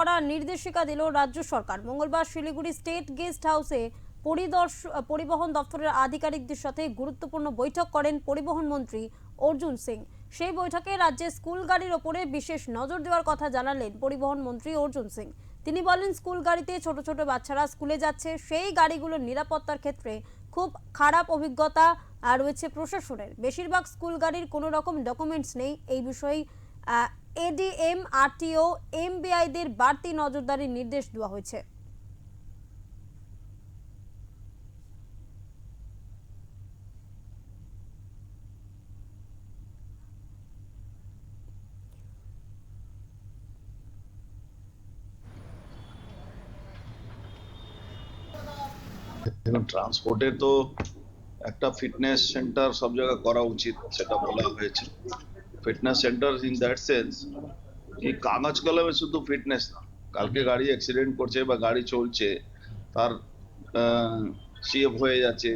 করার নির্দেশিকা দিল রাজ্য সরকার। মঙ্গলবার শিলিগুড়ি স্টেট গেস্ট হাউসে পরিবহন দপ্তরের আধিকারিকদের সাথে গুরুত্বপূর্ণ বৈঠক করেন পরিবহন মন্ত্রী অর্জুন সিং। সেই বৈঠকে রাজ্যে স্কুল গাড়ির ওপরে বিশেষ নজর দেওয়ার কথা জানালেন পরিবহন মন্ত্রী অর্জুন সিং। তিনি বলেন, স্কুল গাড়িতে ছোট ছোট বাচ্চারা স্কুলে যাচ্ছে, সেই গাড়িগুলোর নিরাপত্তার ক্ষেত্রে খুব খারাপ অভিজ্ঞতা রয়েছে প্রশাসনের। বেশিরভাগ স্কুল গাড়ির কোনো রকম ডকুমেন্টস নেই। এই বিষয়ে এডিএম, আরটিও, এমবিআইদের বাড়তি নজরদারির নির্দেশ দেওয়া হয়েছে। দেখুন, ট্রান্সপোর্টে তো একটা ফিটনেস সেন্টার সব জায়গায় করা উচিত, সেটা বলা হয়েছে। Fitness centre in that sense কি কাগজ কলমে শুধু ফিটনেস না, কালকে গাড়ি অ্যাক্সিডেন্ট করছে বা গাড়ি চলছে, তার সিএফ হয়ে যাচ্ছে,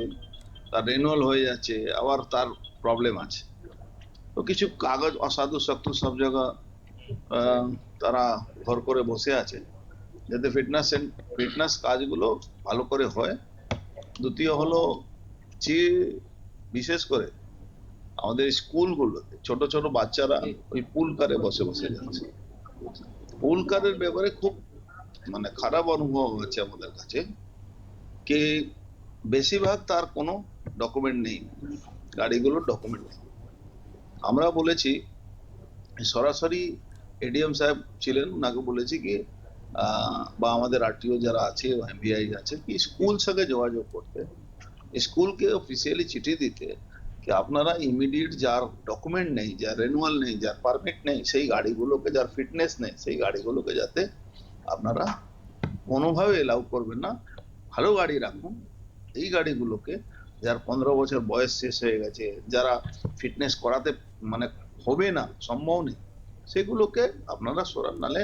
তার রেনুয়াল হয়ে যাচ্ছে, আবার তার প্রবলেম আছে। তো কিছু কাগজ অসাধু শক্ত সব জায়গা তারা ভর করে বসে আছে, যাতে ফিটনেস কাজগুলো ভালো করে হয়। দ্বিতীয় হলো যে বিশেষ করে আমাদের স্কুলগুলোতে ছোট ছোট বাচ্চারা ওই পুল কারে বসে বসে যাচ্ছে। পুল কারের ব্যাপারে খুব খারাপ অনুভব হচ্ছে আমাদের কাছে, কি বেশিরভাগ তার কোনো ডকুমেন্ট নেই, গাড়িগুলোর ডকুমেন্ট নেই। আমরা বলেছি, সরাসরি এডিএম সাহেব ছিলেন, ওনাকে বলেছি কি বা আমাদের আরটিও যারা আছে, এমবিআই আছে, কি স্কুল সঙ্গে যোগাযোগ করতে, স্কুলকে অফিসিয়ালি চিঠি দিতে কি আপনারা ইমিডিয়েট যার ডকুমেন্ট নেই, যার রেনুয়াল নেই, যার পারমিট নেই, সেই গাড়িগুলোকে, যার ফিটনেস নেই, সেই গাড়িগুলোকে যাতে আপনারা কোনোভাবে এলাউ করবেন না। ভালো গাড়ি রাখুন, এই গাড়িগুলোকে যার 15 বছর বয়স শেষ হয়ে গেছে, যারা ফিটনেস করাতে হবে না, সম্ভব নেই, সেগুলোকে আপনারা সরান, নালে